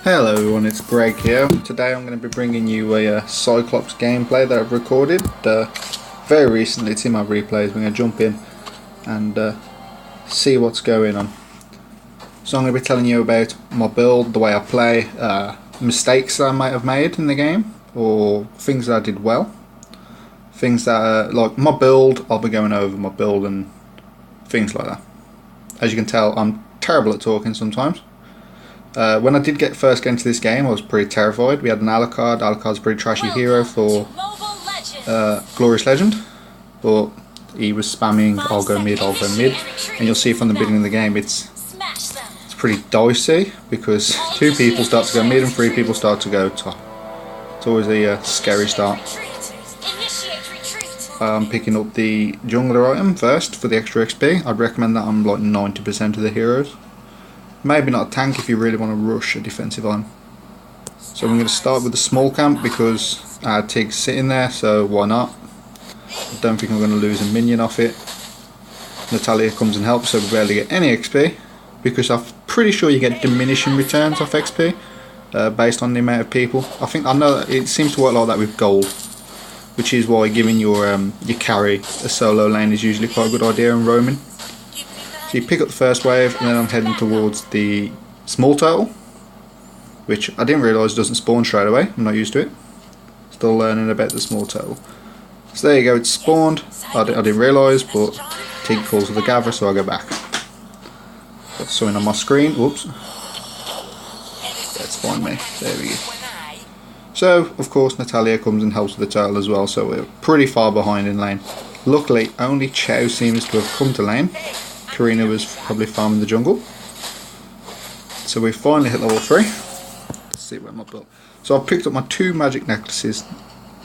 Hello everyone, it's Greg here. Today I'm going to be bringing you a Cyclops gameplay that I've recorded very recently. It's in my replays. We're going to jump in and see what's going on. So I'm going to be telling you about my build, the way I play, mistakes that I might have made in the game, or things that I did well. Things that like my build, I'll be going over my build and things like that. As you can tell, I'm terrible at talking sometimes. When I did first get into this game, I was pretty terrified. We had an Alucard. Alucard's a pretty trashy hero for Glorious Legend, but he was spamming I'll go mid, and you'll see from the beginning of the game it's pretty dicey because 2 people start to go mid and 3 people start to go top. It's always a scary start. I'm picking up the jungler item first for the extra XP. I'd recommend that on like 90% of the heroes. Maybe not a tank if you really want to rush a defensive item. So I'm going to start with the small camp because Tig's sitting there, so why not? I don't think I'm going to lose a minion off it. Natalia comes and helps, so we barely get any XP because I'm pretty sure you get diminishing returns off XP based on the amount of people. I know that it seems to work like that with gold, which is why giving your carry a solo lane is usually quite a good idea in roaming. So you pick up the first wave, and then I'm heading towards the small turtle, which I didn't realise doesn't spawn straight away. I'm not used to it. Still learning about the small turtle. So there you go, it's spawned. I didn't realise, but Tig calls for the gather, so I go back. Got something on my screen. Whoops. That spawned me. There we go. So, of course, Natalia comes and helps with the turtle as well, so we're pretty far behind in lane. Luckily, only Chow seems to have come to lane. Karina was probably farming the jungle. So we finally hit level 3. Let's see where my build. So I picked up my 2 magic necklaces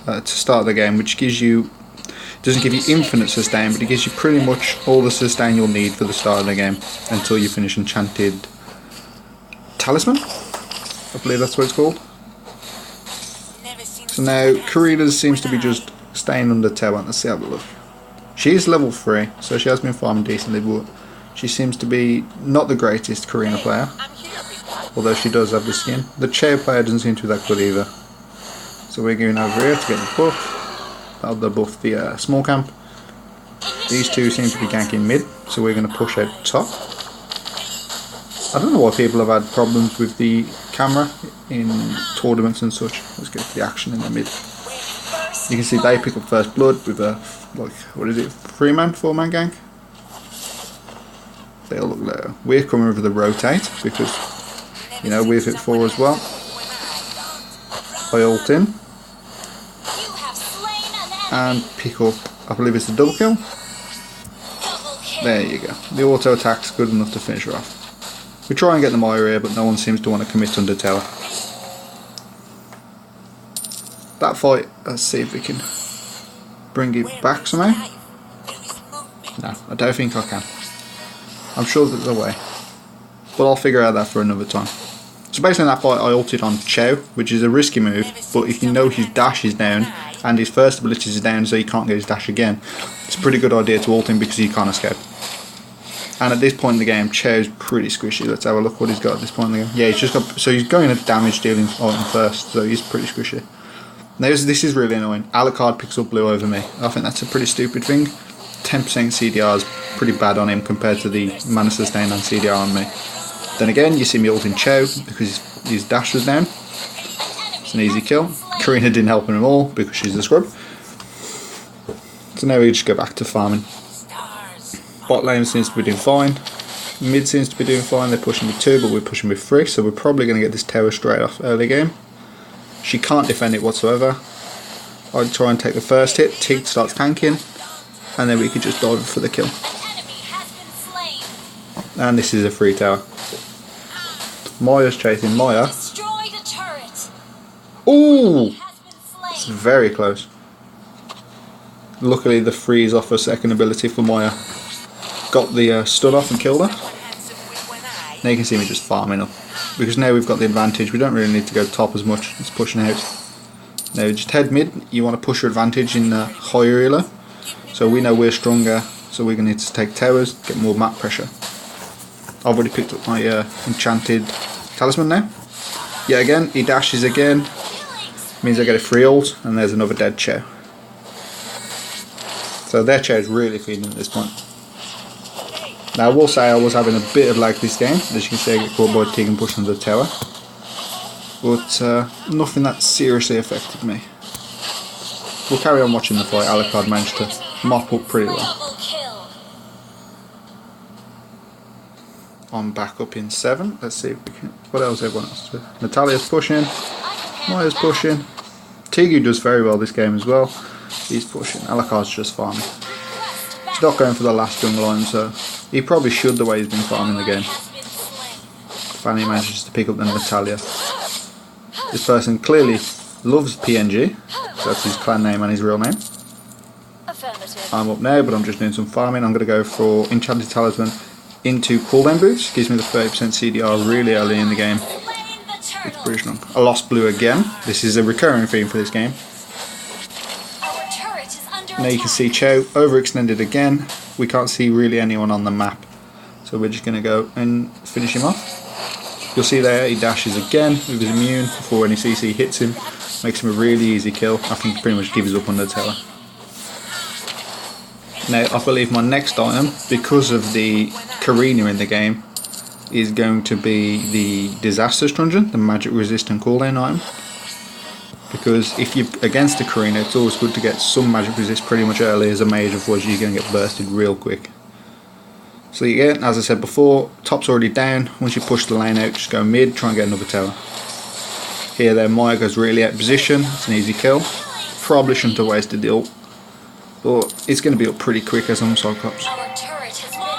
to start the game, which doesn't give you infinite sustain, but it gives you pretty much all the sustain you'll need for the start of the game until you finish Enchanted Talisman. I believe that's what it's called. So now Karina seems to be just staying under tower. Let's see how it looks. She's level 3, so she has been farming decently, but she seems to be not the greatest Karina player, although she does have the skin. The Chair player doesn't seem to be that good either. So we're going over here to get the buff. That'll buff the small camp. These 2 seem to be ganking mid, so we're going to push out top. I don't know why people have had problems with the camera in tournaments and such. Let's get the action in the mid. You can see they pick up first blood with a, like, what is it, 3-man, 4-man gank? They'll look there. We're coming with the rotate because, you know, we've hit 4 as well. I ult in and pick up, I believe it's a double kill. There you go. The auto attack's good enough to finish her off. We try and get the Moira here, but no one seems to want to commit under tower. That fight, let's see if we can bring it back somehow. No, I don't think I can. I'm sure there's a way, but I'll figure out that for another time. So basically in that fight I ulted on Chow, which is a risky move, but if you know his dash is down and his first ability is down so he can't get his dash again, it's a pretty good idea to ult him because he can't escape. And at this point in the game, Chow's pretty squishy. Let's have a look what he's got at this point in the game. Yeah, he's just got, so he's going a damage dealing item first, so he's pretty squishy. Now this is really annoying. Alucard picks up blue over me. I think that's a pretty stupid thing. 10% CDR is pretty bad on him compared to the mana sustain and CDR on me. Then again, you see me ulting Chow because his dash was down. It's an easy kill. Karina didn't help him at all because she's a scrub. So now we just go back to farming. Bot lane seems to be doing fine. Mid seems to be doing fine. They're pushing with 2, but we're pushing with 3, so we're probably going to get this tower straight off early game. She can't defend it whatsoever. I'd try and take the first hit. Tig starts tanking, and then we could just dive for the kill. And this is a free tower. Maya's chasing Maya. Ooh! It's very close. Luckily the freeze off a second ability for Maya got the stun off and killed her. Now you can see me just farming up, because now we've got the advantage. We don't really need to go top as much. It's pushing out. Now just head mid. You want to push your advantage in higher elo. So we know we're stronger, so we're going to need to take towers, get more map pressure. I've already picked up my enchanted talisman now. Yet again, he dashes again. Means I get a free ult, and there's another dead Chow. So their Chow is really feeding at this point. Now I will say I was having a bit of lag this game. As you can see, I get caught by Tig and pushed under the tower. But nothing that seriously affected me. We'll carry on watching the fight. Alucard managed to mop up pretty well. I'm back up in 7. Let's see if we can. What else everyone else doing? Natalia's pushing. Maya's pushing. Tigu does very well this game as well. He's pushing. Alucard's just farming. He's not going for the last jungle line, so he probably should the way he's been farming the game. Finally manages to pick up the Natalia. This person clearly loves PNG. So that's his clan name and his real name. I'm up now, but I'm just doing some farming. I'm going to go for Enchanted Talisman into cooldown boost. Gives me the 30% CDR really early in the game. It's pretty strong. I lost blue again. This is a recurring theme for this game. Now you can see Chow overextended again. We can't see really anyone on the map. So we're just going to go and finish him off. You'll see there he dashes again with his immune before any CC hits him. Makes him a really easy kill. I think he pretty much gives up on the tower. Now I believe my next item, because of the Karina in the game, is going to be the Disaster Truncheon, the magic resistant cooldown item. Because if you're against the Karina, it's always good to get some magic resist pretty much early as a mage, otherwise you're going to get bursted real quick. So again, as I said before, top's already down. Once you push the lane out, just go mid, try and get another tower. Here there, Maya goes really out of position. It's an easy kill. Probably shouldn't have wasted the ult, but it's going to be up pretty quick as I'm Cyclops.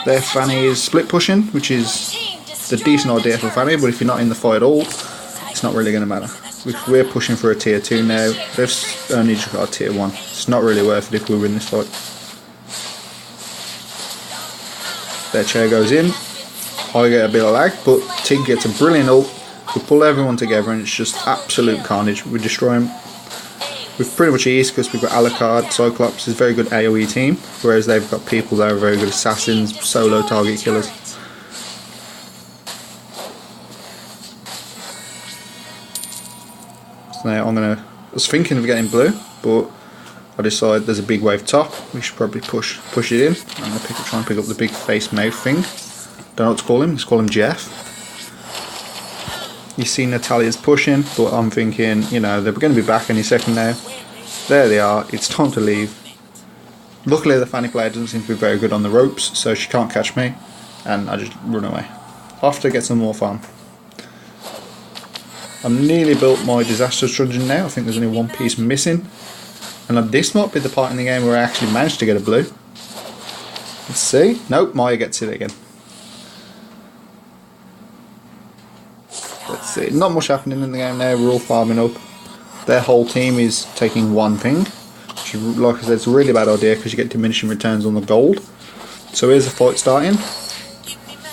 There Fanny is split pushing, which is the decent idea for Fanny, but if you're not in the fight at all, it's not really going to matter. We're pushing for a tier 2 now. They've only just got a tier 1. It's not really worth it if we win this fight. Their chair goes in. I get a bit of lag, but Tig gets a brilliant ult. We pull everyone together and it's just absolute carnage. We destroy him with pretty much ease because we've got Alucard. Cyclops is a very good AoE team, whereas they've got people that are very good assassins, solo target killers. So now I was thinking of getting blue, but I decided there's a big wave top. We should probably push it in. I'm going to try and pick up the big face mouth thing. Don't know what to call him. Let's call him Jeff. You see Natalia's pushing, but I'm thinking, you know, they're going to be back any second now. There they are. It's time to leave. Luckily the Fanny player doesn't seem to be very good on the ropes, so she can't catch me, and I just run away. Off to get some more farm. I've nearly built my Disaster Truncheon now. I think there's only one piece missing. And this might be the part in the game where I actually managed to get a blue. Let's see. Nope, Maya gets it again. Let's see. Not much happening in the game now. We're all farming up. Their whole team is taking one thing, which, like I said, it's a really bad idea because you get diminishing returns on the gold. So here's the fight starting.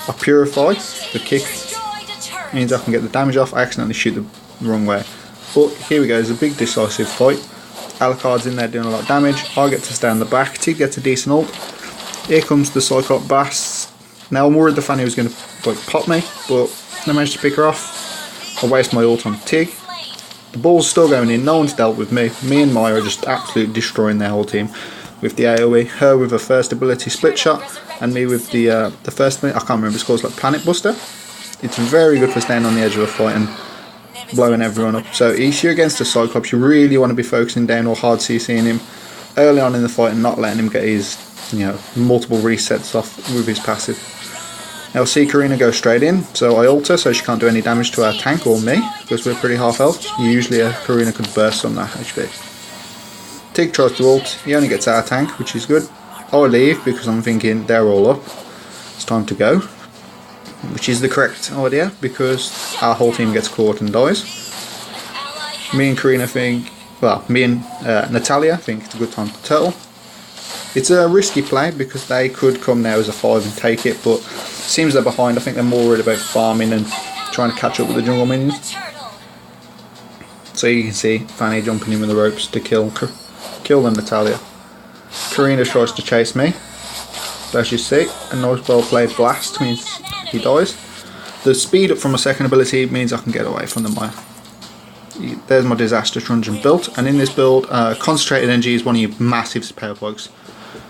I purify. The kick means I can get the damage off. I accidentally shoot the wrong way. But here we go. It's a big decisive fight. Alucard's in there doing a lot of damage. I get to stay on the back. Tig gets a decent ult. Here comes the Cyclops Bass. Now I'm worried the Fanny was going to pop me, but I managed to pick her off. I waste my ult on Tig. The ball's still going in. No one's dealt with me. Me and Maya are just absolutely destroying their whole team with the AoE. Her with her first ability split shot, and me with the first thing. I can't remember. It's called like Planet Buster. It's very good for staying on the edge of a fight and blowing everyone up. So if you're against a Cyclops, you really want to be focusing down or hard CCing him early on in the fight and not letting him get his, you know, multiple resets off with his passive. Now see Karina go straight in, so I ult her so she can't do any damage to our tank or me because we're pretty half health. Usually a Karina could burst on that HP. Tig tries to ult, he only gets our tank, which is good. I leave because I'm thinking they're all up. It's time to go. Which is the correct idea because our whole team gets caught and dies. Me and Karina think, well, me and Natalia think it's a good time to turtle. It's a risky play because they could come now as a 5 and take it, but it seems they're behind. I think they're more worried about farming and trying to catch up with the jungle minions. So you can see Fanny jumping in with the ropes to kill the Natalia. Karina tries to chase me. So as you see, a nice well played blast means he dies. The speed up from my second ability means I can get away from the Maya. There's my disaster truncheon built, and in this build, concentrated energy is one of your massive power plugs.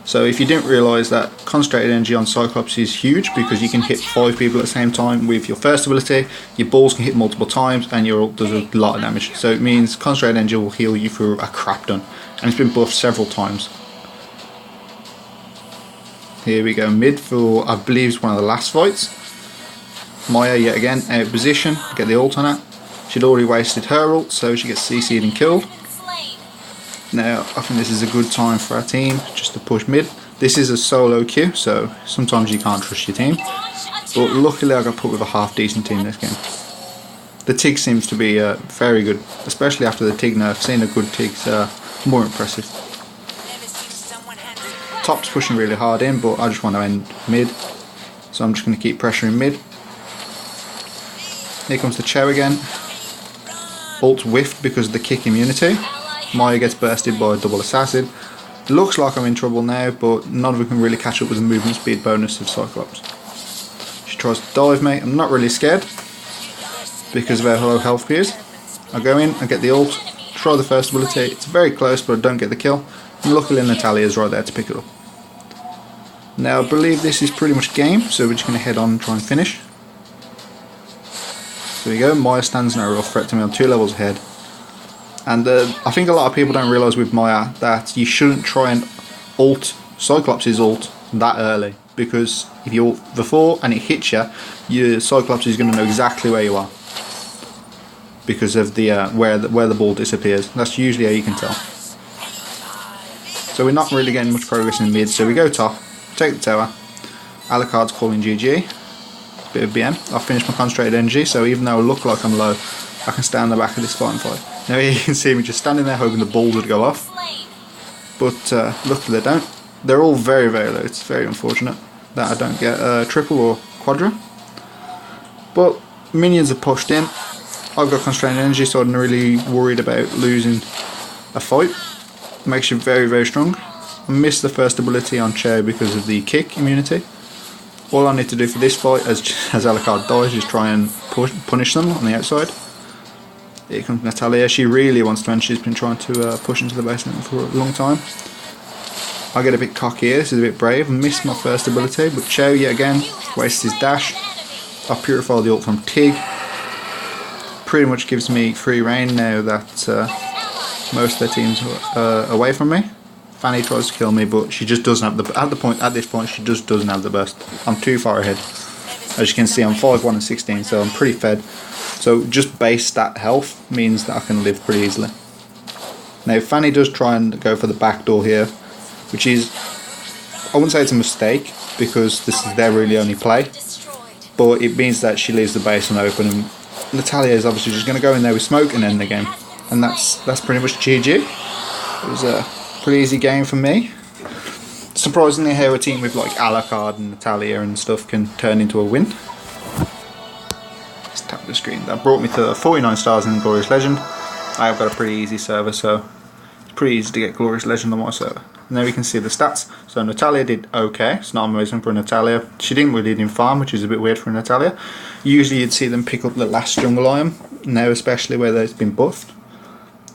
So if you didn't realise that concentrated energy on Cyclops is huge, because you can hit 5 people at the same time with your first ability, your balls can hit multiple times, and your ult does a lot of damage. So it means concentrated energy will heal you for a crap ton, and it's been buffed several times. Here we go mid for, I believe, it's one of the last fights. Maya yet again out of position, get the ult on her. She'd already wasted her ult, so she gets CC'd and killed. Now I think this is a good time for our team just to push mid. This is a solo queue, so sometimes you can't trust your team. But luckily I got put with a half decent team this game. The Tig seems to be very good, especially after the Tig nerf. Seeing a good Tig's more impressive. Top's pushing really hard in, but I just want to end mid, so I'm just going to keep pressuring mid. Here comes the Chow again. Ult whiffed because of the kick immunity. Maya gets bursted by a double assassin. Looks like I'm in trouble now, but none of them can really catch up with the movement speed bonus of Cyclops. She tries to dive me. I'm not really scared because of how low health she is. I go in, I get the ult, try the first ability. It's very close, but I don't get the kill. And luckily Natalia's right there to pick it up. Now I believe this is pretty much game, so we're just going to head on and try and finish. There we go, Maya stands no real threat to me. I'm 2 levels ahead. And I think a lot of people don't realise with Maya that you shouldn't try and ult Cyclops' ult that early, because if you ult before and it hits you, your Cyclops is going to know exactly where you are because of the where the ball disappears. That's usually how you can tell. So we're not really getting much progress in mid, so we go top, take the tower. Alucard's calling GG. Bit of BM. I've finished my concentrated energy, so even though I look like I'm low, I can stand in the back of this fighting fight. Now here you can see me just standing there hoping the balls would go off, but luckily they don't. They're all very low. It's very unfortunate that I don't get triple or quadra, but minions are pushed in. I've got concentrated energy, so I'm not really worried about losing a fight. It makes you very strong. I missed the first ability on Chow because of the kick immunity. All I need to do for this fight, as Alucard dies, is try and punish them on the outside. Here comes Natalia. She really wants to end. She's been trying to push into the basement for a long time. I get a bit cocky here. This is a bit brave. I missed my first ability, but Chow yet again wastes his dash. I purify the ult from Tig. Pretty much gives me free reign now that most of their teams are away from me. Fanny tries to kill me, but she just doesn't have the at this point she just doesn't have the burst. I'm too far ahead. As you can see, I'm 5-1 and 16, so I'm pretty fed. So just base stat health means that I can live pretty easily. Now Fanny does try and go for the back door here, which is, I wouldn't say it's a mistake because this is their really only play, but it means that she leaves the base open, and Natalia is obviously just going to go in there with smoke and end the game, and that's pretty much GG. It was a pretty easy game for me. Surprisingly, how a team with like Alucard and Natalia and stuff can turn into a win. Let's tap the screen. That brought me to 49 stars in Glorious Legend. I have got a pretty easy server, so it's pretty easy to get Glorious Legend on my server. Now we can see the stats. So Natalia did okay. It's not amazing for Natalia. She didn't really do farm, which is a bit weird for Natalia. Usually you'd see them pick up the last jungle item, now especially where it's been buffed.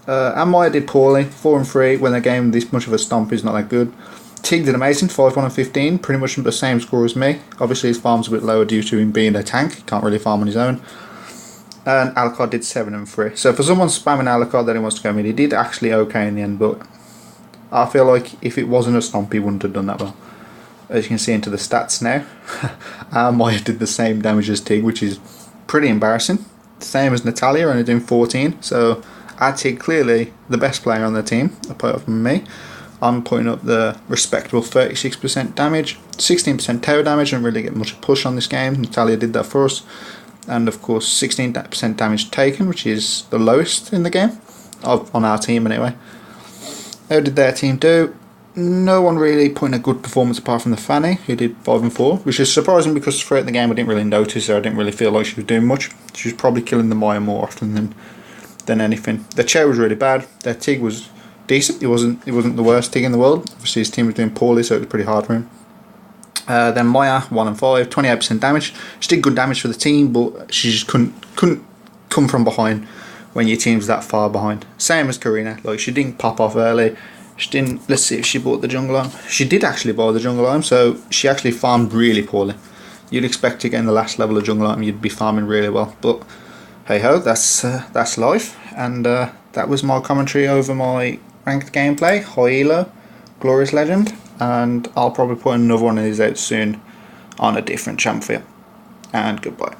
And Maya did poorly, 4 and 3. When a game this much of a stomp is not that good. Tig did amazing, 5-1 and 15, pretty much the same score as me. Obviously his farm's a bit lower due to him being a tank, he can't really farm on his own. And Alucard did 7 and 3. So for someone spamming Alucard that he wants to go mid, he did actually okay in the end, but I feel like if it wasn't a stomp he wouldn't have done that well. As you can see into the stats now, Maya did the same damage as Tig, which is pretty embarrassing. Same as Natalia, only doing 14, so Tig clearly the best player on the team, apart from me. I'm putting up the respectable 36% damage, 16% tower damage, and really get much push on this game. Natalia did that for us, and of course 16% damage taken, which is the lowest in the game, on our team anyway. How did their team do? No one really put in a good performance apart from the Fanny, who did 5 and 4, which is surprising because throughout the game I didn't really notice her. I didn't really feel like she was doing much. She was probably killing the Maya more often than anything. Their Chow was really bad. Their Tig was decent. It wasn't the worst Tig in the world. Obviously his team was doing poorly, so it was pretty hard for him. Then Maya, 1 and 5, 28% damage. She did good damage for the team, but she just couldn't come from behind when your team's that far behind. Same as Karina, like she didn't pop off early. She didn't. Let's see if she bought the jungle item. She did actually buy the jungle item, so she actually farmed really poorly. You'd expect to get in the last level of jungle item, you'd be farming really well, but hey ho, that's life. And that was my commentary over my ranked gameplay, high elo, glorious legend, and I'll probably put another one of these out soon on a different champ for you. And goodbye.